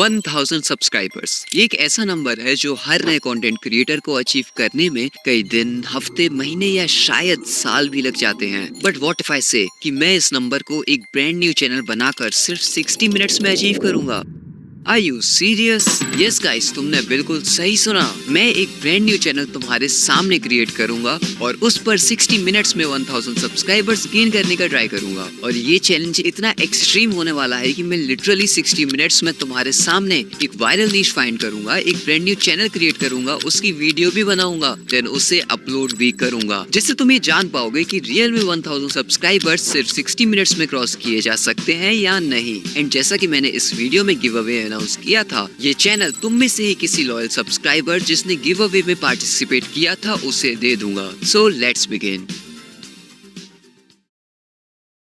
1000 subscribers ये एक ऐसा नंबर है जो हर नए कंटेंट क्रिएटर को अचीव करने में कई दिन, हफ्ते, महीने या शायद साल भी लग जाते हैं। बट व्हाट इफ आई से कि मैं इस नंबर को एक ब्रांड न्यू चैनल बनाकर सिर्फ 60 मिनट्स में अचीव करूंगा। Are you serious? Yes guys, तुमने बिल्कुल सही सुना। मैं एक ब्रांड न्यू चैनल तुम्हारे सामने क्रिएट करूंगा और उस पर 60 मिनट्स में 1000 सब्सक्राइबर्स गेन करने का ट्राई करूंगा। और ये चैलेंज इतना एक्सट्रीम होने वाला है कि मैं लिटरली 60 मिनट्स में तुम्हारे सामने एक वायरल नीश फाइंड करूंगा, एक ब्रांड न्यू चैनल क्रिएट करूंगा, उसकी वीडियो भी बनाऊंगा, देन उसे अपलोड भी करूंगा, जिससे तुम ये जान पाओगे कि रियल में 1000 सब्सक्राइबर्स सिर्फ 60 मिनट्स में क्रॉस किए जा सकते हैं या नहीं। एंड जैसा कि मैंने इस वीडियो में गिव अवे अनाउंस किया था, ये चैनल तुम में से ही किसी लॉयल सब्सक्राइबर जिसने गिव अवे में पार्टिसिपेट किया था उसे दे दूंगा। So let's begin.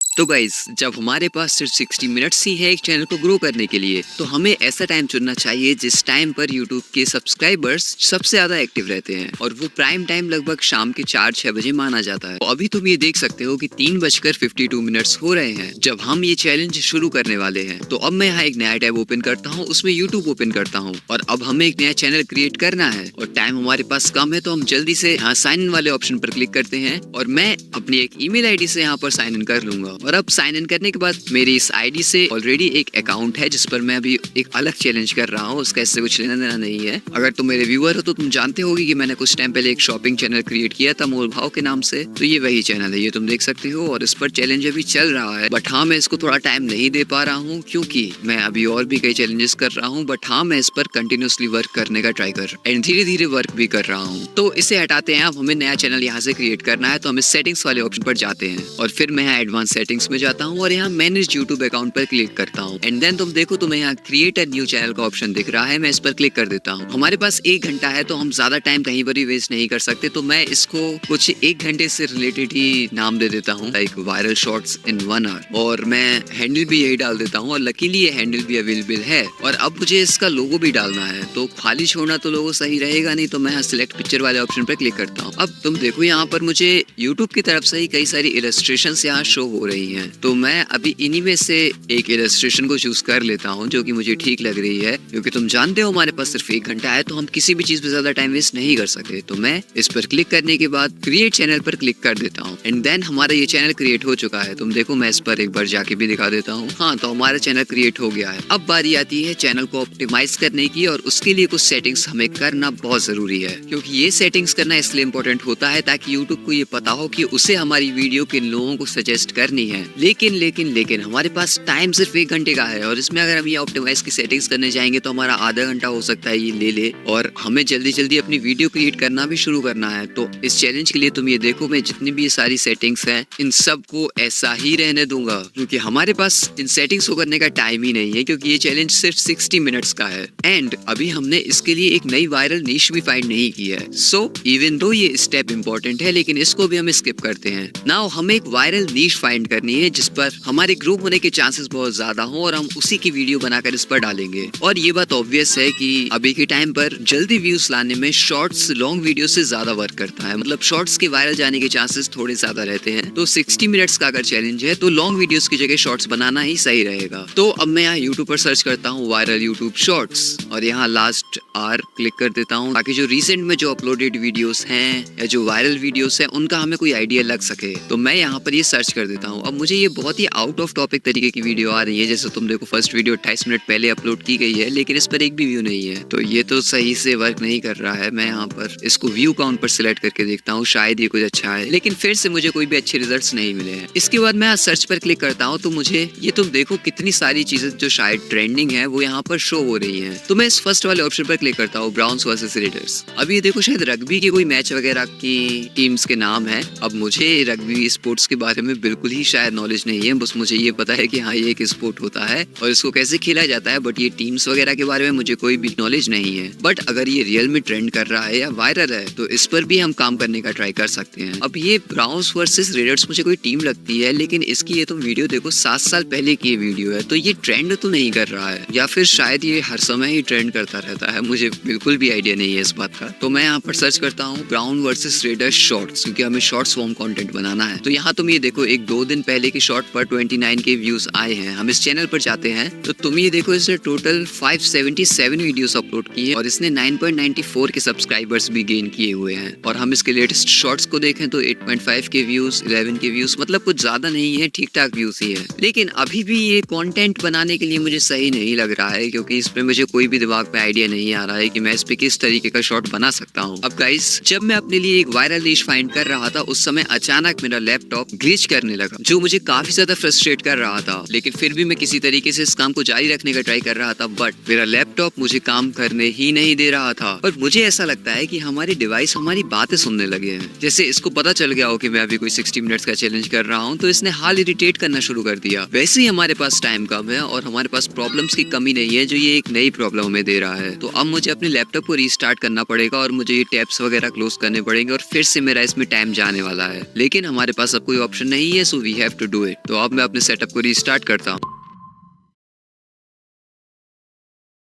तो गाइज, जब हमारे पास सिर्फ 60 मिनट्स ही है एक चैनल को ग्रो करने के लिए, तो हमें ऐसा टाइम चुनना चाहिए जिस टाइम पर यूट्यूब के सब्सक्राइबर्स सबसे ज्यादा एक्टिव रहते हैं, और वो प्राइम टाइम लगभग शाम के 4-6 बजे माना जाता है। तो अभी तुम ये देख सकते हो कि 3:52 हो रहे हैं जब हम ये चैलेंज शुरू करने वाले हैं। तो अब मैं यहाँ एक नया टैब ओपन करता हूँ, उसमें यूट्यूब ओपन करता हूँ, और अब हमें एक नया चैनल क्रिएट करना है और टाइम हमारे पास कम है, तो हम जल्दी से यहाँ साइन इन वाले ऑप्शन पर क्लिक करते हैं और मैं अपनी एक ईमेल आईडी से यहाँ पर साइन इन कर लूंगा। और अब साइन इन करने के बाद मेरी इस आईडी से ऑलरेडी एक अकाउंट है जिस पर मैं अभी एक अलग चैलेंज कर रहा हूँ, उसका इससे कुछ लेना देना नहीं है। अगर तुम मेरे व्यूअर हो तो तुम जानते होगे कि मैंने कुछ टाइम पहले एक शॉपिंग चैनल क्रिएट किया था मोल भाव के नाम से, तो ये वही चैनल है, ये तुम देख सकते हो। और इस पर चैलेंज अभी चल रहा है, बट हाँ मैं इसको थोड़ा टाइम नहीं दे पा रहा हूँ क्योंकि मैं अभी और भी कई चैलेंजेस कर रहा हूँ। बट हाँ मैं इस पर कंटिन्यूसली वर्क करने का ट्राई कर एंड धीरे धीरे वर्क भी कर रहा हूँ। तो इसे हटाते हैं, अब हमें नया चैनल यहाँ से क्रिएट करना है, तो हम सेटिंग्स वाले ऑप्शन पर जाते हैं और फिर मैं यहाँ एडवांस सेटिंग्स में जाता हूँ और यहाँ मैनेज यूट्यूब अकाउंट पर क्लिक करता हूँ। एंड देन तुम देखो तुम्हें यहाँ क्रिएट अ न्यू चैनल का ऑप्शन दिख रहा है, मैं इस पर क्लिक कर देता हूँ। हमारे पास 1 घंटा है तो हम ज्यादा टाइम कहीं पर भी वेस्ट नहीं कर सकते, तो मैं इसको कुछ 1 घंटे से रिलेटेड ही नाम दे देता हूँ, like viral shorts in 1 hour, और मैं हैंडल भी यही डाल देता हूँ। और लकीली ये हैंडल भी अवेलेबल है। और अब मुझे इसका लोगो भी डालना है, तो खाली छोड़ना तो लोगो सही रहेगा नहीं, तो मैं यहाँ सिलेक्ट पिक्चर वाले ऑप्शन पर क्लिक करता हूँ। अब तुम देखो यहाँ पर मुझे यूट्यूब की तरफ से ही कई सारी इलस्ट्रेशंस यहाँ शो हो रही हैं, तो मैं अभी इन्हीं में से एक इलस्ट्रेशन को चूज कर लेता हूँ जो कि मुझे ठीक लग रही है, क्योंकि तुम जानते हो हमारे पास सिर्फ 1 घंटा है तो हम किसी भी चीज पे ज्यादा टाइम वेस्ट नहीं कर सकते। तो मैं इस पर क्लिक करने के बाद क्रिएट चैनल पर क्लिक कर देता हूँ एंड देन हमारा ये चैनल क्रिएट हो चुका है। तुम देखो मैं इस पर एक बार जाके भी दिखा देता हूँ। हाँ, तो हमारा चैनल क्रिएट हो गया है। अब बारी आती है चैनल को ऑप्टिमाइज करने की, और उसके लिए कुछ सेटिंग्स हमें करना बहुत जरूरी है, क्योंकि ये सेटिंग्स करना इसलिए इम्पोर्टेंट होता है ताकि यूट्यूब को ये पता हो कि उसे हमारी वीडियो किन लोगों को सजेस्ट करनी है। लेकिन हमारे पास टाइम सिर्फ 1 घंटे का है, और इसमें अगर हम ये ऑप्टिमाइज की सेटिंग्स करने जाएंगे तो हमारा आधा घंटा हो सकता है ये ले, और हमें जल्दी जल्दी अपनी वीडियो क्रिएट करना भी शुरू करना है। तो इस चैलेंज के लिए तुम ये देखो, मैं जितनी भी सारी सेटिंग्स हैं इन सब को ऐसा ही रहने दूंगा, क्योंकि हमारे पास इन सेटिंग्स को करने का टाइम ही नहीं है, क्योंकि ये चैलेंज सिर्फ 60 मिनट्स का है एंड अभी हमने इसके लिए एक नई वायरल नीश भी फाइंड नहीं की है। सो इवन दो ये स्टेप इंपॉर्टेंट है, लेकिन इसको भी हम स्किप करते हैं। नाउ हमें एक वायरल नीश फाइंड करनी है जिस पर हमारे ग्रुप होने के चांसेस बहुत ज्यादा हो, और हम उसी की वीडियो बनाकर इस पर डालेंगे। और ये बात ऑब्वियस है कि अभी के टाइम पर जल्दी व्यूज लाने में शॉर्ट्स लॉन्ग वीडियो से ज्यादा वर्क करता है, मतलब शॉर्ट्स के वायरल जाने के चांसेस थोड़े ज्यादा रहते हैं। तो 60 मिनट्स का अगर चैलेंज है तो लॉन्ग वीडियोस की जगह शॉर्ट्स बनाना ही सही रहेगा। तो अब मैं यहाँ यूट्यूब पर सर्च करता हूँ वायरल यूट्यूब शॉर्ट्स, और यहाँ लास्ट आवर क्लिक कर देता हूँ ताकि जो रिसेंट में जो अपलोडेड वीडियोस हैं या जो वायरल वीडियोस हैं उनका हमें कोई आइडिया लग सके। तो मैं यहाँ पर ये सर्च कर देता हूँ। अब मुझे ये बहुत ही आउट ऑफ टॉपिक तरीके की वीडियो आ रही है, जैसे तुम देखो फर्स्ट वीडियो 28 मिनट पहले अपलोड की गई है, लेकिन इस पर एक भी व्यू नहीं है, तो ये तो सही से वर्क नहीं कर रहा है। मैं यहाँ पर इसको व्यू काउंट पर सिलेक्ट करके देखता हूँ, शायद ये कुछ अच्छा है, लेकिन फिर से मुझे कोई भी अच्छे रिजल्ट्स नहीं मिले हैं। इसके बाद मैं सर्च पर क्लिक करता हूँ, तो मुझे ये तुम देखो कितनी सारी चीजें जो शायद ट्रेंडिंग है वो यहाँ पर शो हो रही है। तो मैं इस फर्स्ट वाले ऑप्शन पर क्लिक करता हूँ, ब्राउन्स वर्सेस रेडर्स। अब ये देखो शायद रग्बी के कोई मैच वगैरह की टीम्स के नाम है। अब मुझे रग्बी स्पोर्ट्स के बारे में बिल्कुल ही शायद नॉलेज नहीं है, बस मुझे ये पता है कि हाँ ये एक स्पोर्ट होता है और इसको कैसे खेला जाता है, बट ये टीम्स वगैरह के बारे में मुझे कोई भी नॉलेज नहीं है। बट अगर ये रियल में ट्रेंड कर रहा है या वायरल है तो इस पर भी हम काम करने का ट्राई कर सकते हैं। अब ये ब्राउन्स वर्सेस रेडर्स मुझे कोई टीम लगती है, लेकिन इसकी ये तुम वीडियो देखो 7 साल पहले की ये वीडियो है, तो ये ट्रेंड तो नहीं कर रहा है, या फिर शायद ये हर समय ही ट्रेंड करता रहता है, मुझे बिल्कुल भी आइडिया नहीं है इस बात का। तो मैं यहाँ पर सर्च करता हूँ ब्राउन वर्सेस रेडर्स शॉर्ट्स, क्योंकि हमें शॉर्ट्स फॉर्म कंटेंट बनाना है। तो यहाँ तुम ये देखो एक 2 दिन पहले की शॉर्ट पर 29 के व्यूज आए हैं। हम इस चैनल पर जाते हैं तो तुम ये देखो, इसने टोटल 577 वीडियोस अपलोड किए और इसने 9.94 के सब्सक्राइबर्स भी गेन किए हुए हैं। और हम इसके लेटेस्ट शॉर्ट्स को देखें तो 8.5 के व्यूज, 11 के व्यूज, मतलब कुछ ज्यादा नहीं है, ठीक ठाक व्यूज ही है। लेकिन अभी भी ये कंटेंट बनाने के लिए मुझे सही नहीं लग रहा है, क्योंकि इसमें मुझे कोई भी दिमाग में आइडिया नहीं आ रहा है कि मैं इस पे किस तरीके का शॉर्ट बना सकता हूँ। अब गाइस, जब मैं अपने लिए एक वायरल नीश फाइंड कर रहा था उस समय अचानक मेरा लैपटॉप ग्लिच करने लगा, जो मुझे काफी ज्यादा फ्रस्ट्रेट कर रहा था। लेकिन फिर भी मैं किसी तरीके से इस काम को जारी रखने का ट्राई कर रहा था, बट मेरा लैपटॉप मुझे काम करने ही नहीं दे रहा था। और मुझे ऐसा लगता है कि हमारे डिवाइस हमारी बातें सुनने लगे हैं। जैसे इसको पता चल गया हो कि मैं अभी कोई 60 मिनट्स का चैलेंज कर रहा हूँ, तो इसने हाल इरिटेट करना शुरू कर दिया। वैसे ही हमारे पास टाइम कम है और हमारे पास प्रॉब्लम्स की कमी नहीं है, जो ये एक नई प्रॉब्लम हमें दे रहा है। तो अब मुझे अपने लैपटॉप को रीस्टार्ट करना पड़ेगा और मुझे ये टैब्स वगैरह क्लोज करने पड़ेंगे और फिर से मेरा इसमें टाइम जाने वाला है। लेकिन हमारे पास अब कोई ऑप्शन नहीं है, so we have to do it. तो अब मैं अपने सेटअप को रीस्टार्ट करता हूँ।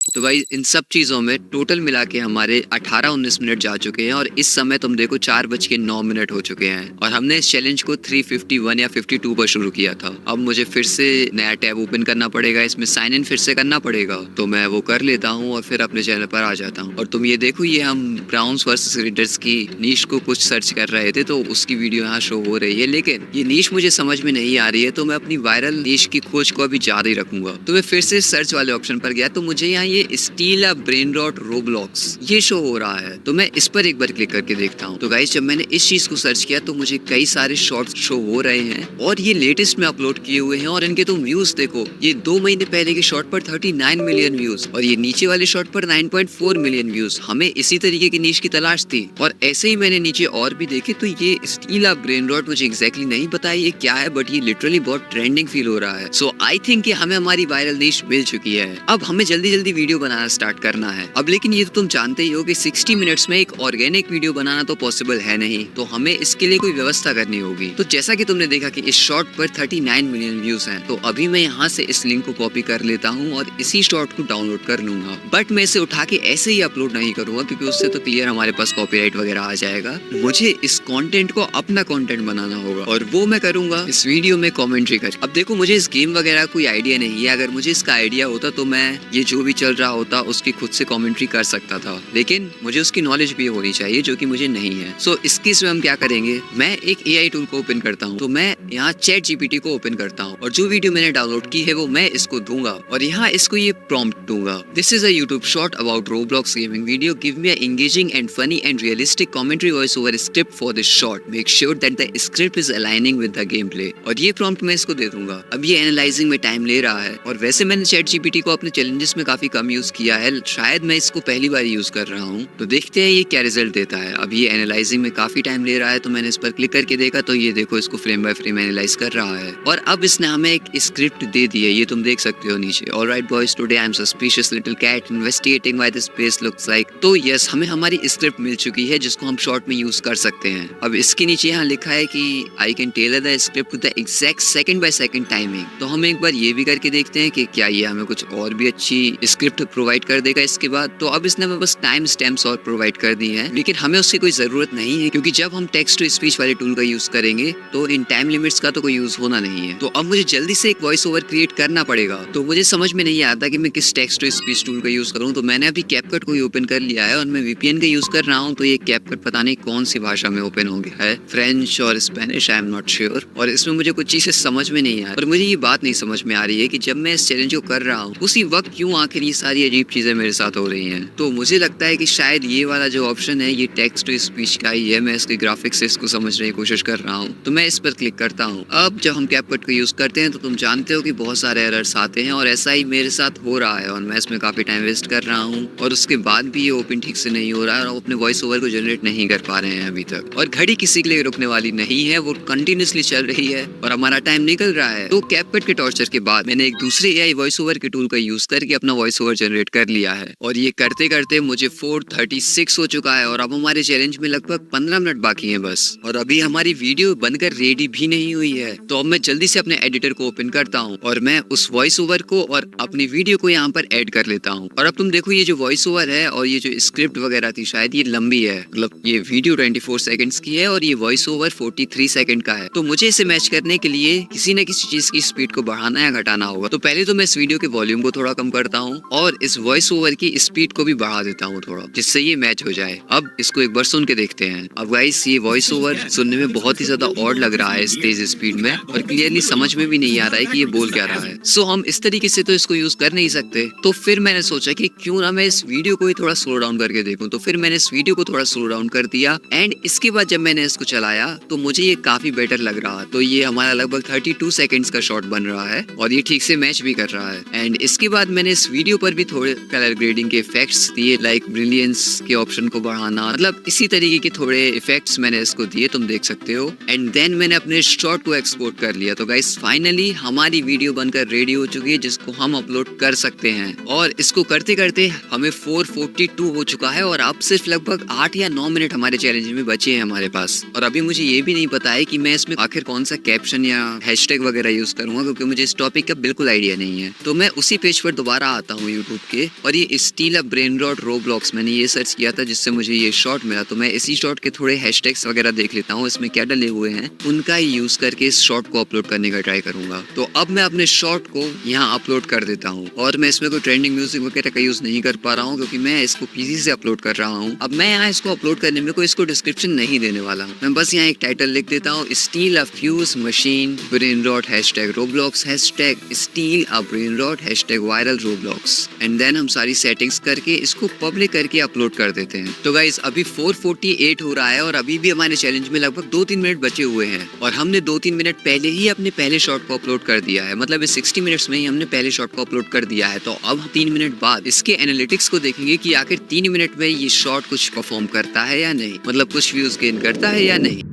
तो भाई, इन सब चीज़ों में टोटल मिला के हमारे 18-19 मिनट जा चुके हैं और इस समय तुम देखो 4:09 हो चुके हैं और हमने इस चैलेंज को 351 या 52 पर शुरू किया था। अब मुझे फिर से नया टैब ओपन करना पड़ेगा, इसमें साइन इन फिर से करना पड़ेगा। तो मैं वो कर लेता हूँ और फिर अपने चैनल पर आ जाता हूँ। और तुम ये देखो, ये हम ब्राउन्स वर्सेस रेडर्स की नीश को कुछ सर्च कर रहे थे, तो उसकी वीडियो यहाँ शो हो रही है। लेकिन ये नीश मुझे समझ में नहीं आ रही है, तो मैं अपनी वायरल नीश की खोज को अभी जारी रखूंगा। तो मैं फिर से सर्च वाले ऑप्शन पर गया, तो मुझे यहाँ ये steal a brain rot Roblox ये शो हो रहा है। तो मैं इस पर एक बार क्लिक करके देखता हूँ। तो गाइस, जब मैंने इस चीज को सर्च किया तो मुझे कई सारे शॉर्ट्स शो हो रहे हैं और ये लेटेस्ट में अपलोड किए हुए हैं। और इनके तुम व्यूज देखो, ये 2 महीने पहले के शॉर्ट पर 39 मिलियन व्यूज और ये नीचे वाले शॉर्ट पर 9.4 मिलियन व्यूज। हमें इसी तरीके की नीश की तलाश थी। और ऐसे ही मैंने नीचे और भी देखे, तो ये स्टील अ ब्रेन रॉट मुझे एग्जैक्टली नहीं पता ये क्या है, बट ये लिटरली बहुत ट्रेंडिंग फील हो रहा है। सो आई थिंक हमें हमारी वायरल नीश मिल चुकी है। अब हमें जल्दी जल्दी वीडियो बनाना स्टार्ट करना है। अब लेकिन ये तो तुम जानते ही हो कि 60 मिनट्स में एक ऑर्गेनिक वीडियो बनाना तो पॉसिबल है नहीं, तो हमें इसके लिए कोई व्यवस्था करनी होगी। तो जैसा कि तुमने देखा कि इस शॉर्ट पर 39 मिलियन व्यूज हैं, तो अभी मैं यहाँ से इस लिंक को कॉपी कर लेता हूँ और इसी शॉर्ट को डाउनलोड कर लूंगा। बट मैं इसे उठा के ऐसे ही अपलोड नहीं करूंगा, क्योंकि उससे तो क्लियर हमारे पास कॉपीराइट वगैरह आ जाएगा। मुझे इस कंटेंट को अपना कंटेंट बनाना होगा और वो मैं करूंगा इस वीडियो में कमेंट्री कर। अब देखो, मुझे इस गेम वगैरह कोई आइडिया नहीं है। अगर मुझे इसका आइडिया होता तो मैं ये जो भी चल रहा होता उसकी खुद से कमेंट्री कर सकता था, लेकिन मुझे उसकी नॉलेज भी होनी चाहिए, जो कि मुझे नहीं है। सो इस केस में हम क्या करेंगे, मैं एक AI टूल को ओपन करता हूँ। तो मैं यहाँ चैट GPT को ओपन करता हूँ और जो वीडियो मैंने डाउनलोड की है वो मैं इसको दूंगा और यहाँ इसको ये प्रॉम्प्ट दूंगा, this is a YouTube short about Roblox gaming video, give me a engaging and funny and realistic commentary voice over script for this short, make sure that the script is aligning with the game play. और ये prompt मैं इसको दे दूंगा। अब ये analysing में time ले रहा है और वैसे मैंने चैट GPT को अपने चैलेंजेस में काफी कम यूज किया है, शायद मैं इसको पहली बार यूज कर रहा हूँ। तो देखते हैं ये क्या रिजल्ट देता है। अब ये एनालाइजिंग में काफी टाइम ले रहा है, तो मैंने इस पर क्लिक करके देखा, तो ये देखो इसको फ्रेम बाय फ्रेम एनालाइज कर रहा है। और अब इसने हमें एक स्क्रिप्ट दे दी है, ये तुम देख सकते हो नीचे। Alright boys, today I am suspicious little cat investigating why this place looks like. तो यस, हमें हमारी स्क्रिप्ट मिल चुकी है जिसको हम शॉर्ट में यूज कर सकते हैं। अब इसके नीचे यहाँ लिखा है कि I can tailor the script to the exact second by second timing. तो हम एक बार ये भी करके देखते हैं कि क्या ये हमें कुछ और भी अच्छी स्क्रिप्ट प्रोवाइड कर देगा इसके बाद। तो अब इसने हमें बस टाइम स्टैम्प्स और प्रोवाइड कर दी है, लेकिन हमें उसकी कोई जरूरत नहीं है, क्योंकि जब हम टेक्स्ट टू स्पीच वाले टूल का यूज करेंगे तो इन टाइम लिमिट्स का तो कोई यूज होना नहीं है। तो अब मुझे जल्दी से एक वॉइस ओवर क्रिएट करना पड़ेगा। तो मुझे समझ में नहीं आता कि मैं किस टेक्स्ट टू स्पीच टूल का यूज करूं। तो मैंने अभी कैपकट को ओपन कर लिया है और मैं VPN का यूज कर रहा हूं। तो ये कैपकट पता नहीं कौन सी भाषा में ओपन हो गया है, फ्रेंच और Spanish, I am not sure. और इसमें मुझे कुछ चीजें समझ में नहीं आ रही और मुझे ये बात नहीं समझ में आ रही है कि जब मैं इस चैलेंज को कर रहा हूँ उसी वक्त क्यों आखिर ये सारी अजीब चीजें मेरे साथ हो रही हैं। तो मुझे लगता है कि शायद ये वाला जो ऑप्शन है ये टेक्स्ट टू स्पीच का ही है। मैं इसके ग्राफिक्स से इसको समझने की कोशिश कर रहा हूँ, तो मैं इस पर क्लिक करता हूँ। अब जब हम कैपकट को यूज करते हैं तो तुम जानते हो कि बहुत सारे एरर्स आते हैं और ऐसा ही मेरे साथ हो रहा है और मैं इसमें काफी टाइम वेस्ट कर रहा हूँ और उसके बाद भी ये ओपन ठीक से नहीं हो रहा है और अपने वॉइस ओवर को जनरेट नहीं कर पा रहे हैं अभी तक। और घड़ी किसी के लिए रुकने वाली नहीं है, वो कंटिन्यूसली चल रही है और हमारा टाइम निकल रहा है। तो कैपकट के टॉर्चर के बाद मैंने एक दूसरे AI वॉइस ओवर के टूल का यूज करके अपना वॉइस ओवर स्कोर जनरेट कर लिया है और ये करते करते मुझे 436 हो चुका है और अब हमारे चैलेंज में लगभग 15 मिनट बाकी हैं बस। और अभी हमारी वीडियो बनकर रेडी भी नहीं हुई है, तो अब मैं जल्दी से अपने एडिटर को ओपन करता हूँ और मैं उस वॉइस ओवर को और अपनी वीडियो को यहाँ पर ऐड कर लेता हूँ। और अब तुम देखो ये जो वॉइस ओवर है और ये जो स्क्रिप्ट वगैरह थी शायद ये लंबी है, मतलब ये वीडियो 24 सेकंड्स की है और ये वॉइस ओवर 43 सेकंड का है। तो मुझे इसे मैच करने के लिए किसी न किसी चीज की स्पीड को बढ़ाना या घटाना होगा। तो पहले तो मैं इस वीडियो के वॉल्यूम को थोड़ा कम करता हूँ और इस वॉइस ओवर की स्पीड को भी बढ़ा देता हूँ थोड़ा, जिससे ये मैच हो जाए। अब इसको एक बार सुन के देखते हैं। अब गाइस ये वॉइस ओवर सुनने में बहुत ही ज्यादा ऑड लग रहा है इस तेज स्पीड में और क्लियरली समझ में भी नहीं आ रहा है कि ये बोल क्या रहा है। सो हम इस तरीके से तो इसको यूज कर नहीं सकते, तो फिर मैंने सोचा कि क्यों ना मैं इस वीडियो को ही थोड़ा स्लो डाउन करके देखूं। तो फिर मैंने इस वीडियो को थोड़ा स्लो डाउन कर दिया एंड इसके बाद जब मैंने इसको चलाया तो मुझे ये काफी बेटर लग रहा। तो ये हमारा लगभग 32 सेकंड्स का शॉट बन रहा है और ये ठीक से मैच भी कर रहा है। एंड इसके बाद मैंने इस वीडियो पर भी थोड़े कलर ग्रेडिंग के इफेक्ट्स दिए, लाइक ब्रिलियंस के ऑप्शन को बढ़ाना, मतलब इसी तरीके के थोड़े इफेक्ट्स मैंने इसको दिए, तुम देख सकते हो। एंड देन मैंने अपने शॉट को एक्सपोर्ट कर लिया। तो गाइस फाइनली हमारी वीडियो बनकर रेडी हो चुकी है जिसको हम अपलोड कर सकते हैं और इसको करते करते हमें 442 हो चुका है और अब सिर्फ लगभग 8 या 9 मिनट हमारे चैलेंज में बचे हैं हमारे पास। और अभी मुझे ये भी नहीं पता है कि मैं इसमें आखिर कौन सा कैप्शन या हैशटैग वगैरह यूज करूंगा, क्योंकि मुझे इस टॉपिक का बिल्कुल आइडिया नहीं है। तो मैं उसी पेज पर दोबारा आता हूँ यूट्यूब के और ये steal up brain rot Roblox मैंने ये सर्च किया था जिससे मुझे ये शॉट मिला। तो मैं इसी शॉट के थोड़े हैशटैग्स वगैरह देख लेता हूँ इसमें क्या डले हुए हैं, उनका ही यूज करके इस शॉट को अपलोड करने का ट्राई करूंगा। तो अब मैं अपने शॉट को यहाँ अपलोड कर देता हूँ और मैं इसमें कोई ट्रेंडिंग म्यूजिक वगैरह का यूज नहीं कर पा रहा हूँ क्योंकि मैं इसको पीसी से अपलोड कर रहा हूँ। अब मैं यहाँ इसको अपलोड करने में कोई इसको डिस्क्रिप्शन नहीं देने वाला, मैं बस यहाँ एक टाइटल लिख देता हूँ, steal a fuse machine brain rot hashtag Roblox hashtag steal a brain rot hashtag viral Roblox. And then हम सारी सेटिंग्स करके इसको पब्लिक करके अपलोड कर देते हैं। तो गाइस अभी 448 हो रहा है और अभी भी हमारे चैलेंज में लगभग 2-3 मिनट बचे हुए हैं और हमने 2-3 मिनट पहले ही अपने पहले शॉट को अपलोड कर दिया है, मतलब इस 60 मिनट्स में ही हमने पहले शॉट को अपलोड कर दिया है। तो अब हम 3 मिनट बाद इसके एनालिटिक्स को देखेंगे कि आखिर 3 मिनट में ये शॉट कुछ परफॉर्म करता है या नहीं, मतलब कुछ व्यूज गेन करता है या नहीं।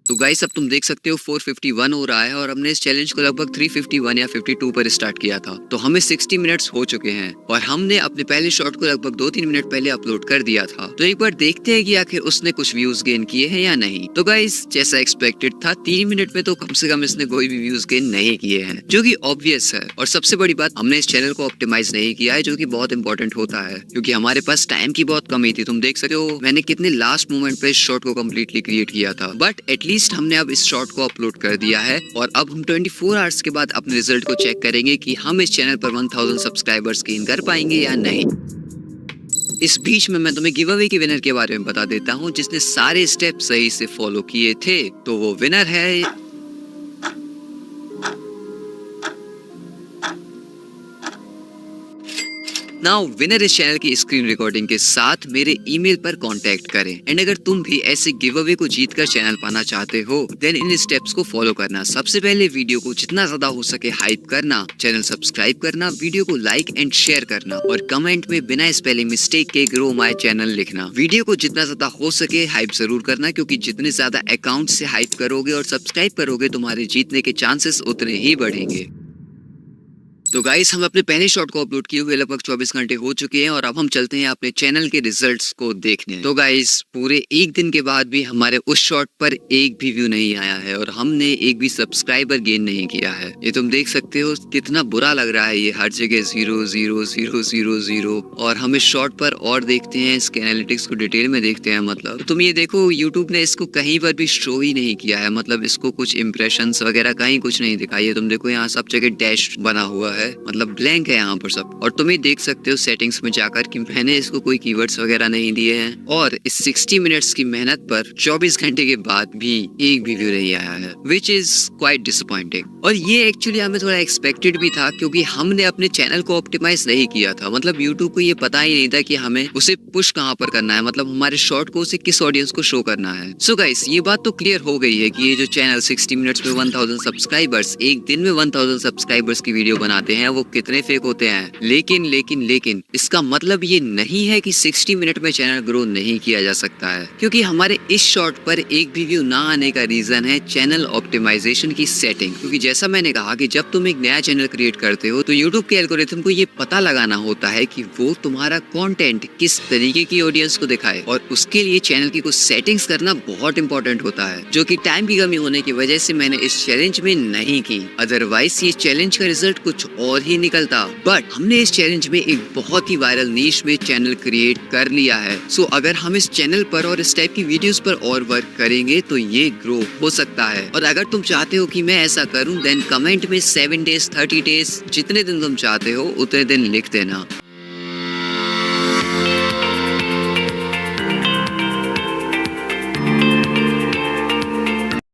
तो गाइस अब तुम देख सकते हो 451 हो रहा है और हमने इस चैलेंज को लगभग 351 या 52 पर स्टार्ट किया था। तो हमें 60 मिनट्स हो चुके हैं और हमने अपने पहले शॉट को लगभग 2-3 मिनट पहले अपलोड कर दिया था। तो एक बार देखते हैं कि आखिर उसने कुछ व्यूज गेन किए हैं या नहीं। तो गाइस जैसा एक्सपेक्टेड था 3 मिनट में तो कम से कम इसने कोई भी व्यूज गेन नहीं किए हैं, जो कि ऑब्वियस है। और सबसे बड़ी बात, हमने इस चैनल को ऑप्टिमाइज नहीं किया है, जो कि बहुत इंपॉर्टेंट होता है क्योंकि हमारे पास टाइम की बहुत कमी थी। तुम देख सकते हो मैंने कितने लास्ट मोमेंट पे इस शॉट को कम्प्लीटली क्रिएट किया था, बट एटलीस्ट हमने अब इस शॉट को अपलोड कर दिया है और अब हम 24 आवर्स के बाद अपने रिजल्ट को चेक करेंगे कि हम इस चैनल पर 1000 सब्सक्राइबर्स गेन कर पाएंगे या नहीं। इस बीच में मैं तुम्हें गिव अवे के विनर के बारे में बता देता हूँ जिसने सारे स्टेप सही से फॉलो किए थे। तो वो विनर है नाउ विनर इस चैनल की स्क्रीन रिकॉर्डिंग के साथ मेरे ईमेल पर कांटेक्ट करें। एंड अगर तुम भी ऐसे गिव अवे को जीतकर चैनल पाना चाहते हो देन इन स्टेप्स को फॉलो करना। सबसे पहले वीडियो को जितना ज्यादा हो सके हाइप करना, चैनल सब्सक्राइब करना, वीडियो को लाइक एंड शेयर करना और कमेंट में बिना स्पेलिंग मिस्टेक के ग्रो माय चैनल लिखना। वीडियो को जितना ज्यादा हो सके हाइप जरूर करना क्योंकि जितने ज्यादा अकाउंट से हाइप करोगे और सब्सक्राइब करोगे तुम्हारे जीतने के चांसेस उतने ही बढ़ेंगे। तो गाइस हम अपने पहले शॉट को अपलोड किए हुए लगभग 24 घंटे हो चुके हैं और अब हम चलते हैं अपने चैनल के रिजल्ट्स को देखने। तो गाइस पूरे एक दिन के बाद भी हमारे उस शॉट पर एक भी व्यू नहीं आया है और हमने एक भी सब्सक्राइबर गेन नहीं किया है। ये तुम देख सकते हो कितना बुरा लग रहा है, ये हर जगह 0 0 0 0 0 और हम इस शॉट पर और देखते हैं, इसके एनालिटिक्स को डिटेल में देखते हैं। मतलब तुम ये देखो यूट्यूब ने इसको कहीं पर भी शो ही नहीं किया है, मतलब इसको कुछ इंप्रेशंस वगैरह कहीं कुछ नहीं दिखाई है। तुम देखो यहाँ सब जगह डैश बना हुआ है, मतलब ब्लैंक है यहाँ पर सब। और तुम ये देख सकते हो सेटिंग्स में जाकर कि मैंने इसको कोई कीवर्ड्स वगैरह नहीं दिए हैं और इस 60 मिनट्स की मेहनत पर 24 घंटे के बाद भी एक भी व्यू नहीं आया है, विच इज क्वाइट डिसअपॉइंटिंग। और ये एक्चुअली हमें थोड़ा एक्सपेक्टेड भी था क्योंकि हमने अपने चैनल को ऑप्टिमाइज नहीं किया था। मतलब यूट्यूब को ये पता ही नहीं था कि हमें उसे पुश कहाँ पर करना है, मतलब हमारे शॉर्ट को उसे किस ऑडियंस को शो करना है। सो गाइस ये बात तो क्लियर हो गई है कि ये जो चैनल 60 मिनट्स में 1000 सब्सक्राइबर्स, एक दिन में 1000 सब्सक्राइबर्स की वीडियो बनाते होते हैं वो कितने फेक होते हैं। लेकिन इसका मतलब ये नहीं है कि 60 मिनट में चैनल ग्रो नहीं किया जा सकता है, क्योंकि हमारे इस शॉर्ट पर एक भी व्यू ना आने का रीजन है चैनल ऑप्टिमाइजेशन की सेटिंग। क्योंकि जैसा मैंने कहा कि जब तुम एक नया चैनल क्रिएट करते हो तो यूट्यूब के एल्गोरिथम को ये पता लगाना होता है कि वो तुम्हारा कंटेंट किस तरीके की ऑडियंस को दिखाए, और उसके लिए चैनल की कुछ सेटिंग्स करना बहुत इंपॉर्टेंट होता है, जो कि टाइम की कमी होने की वजह से मैंने इस चैलेंज में नहीं की। अदरवाइज ये चैलेंज का रिजल्ट कुछ और ही निकलता। बट हमने इस चैलेंज में एक बहुत ही वायरल नीश में चैनल क्रिएट कर लिया है। सो अगर हम इस चैनल पर और इस टाइप की वीडियोस पर और वर्क करेंगे तो ये ग्रो हो सकता है। और अगर तुम चाहते हो कि मैं ऐसा करूं, देन कमेंट में 7 डेज 30 डेज जितने दिन तुम चाहते हो उतने दिन लिख देना।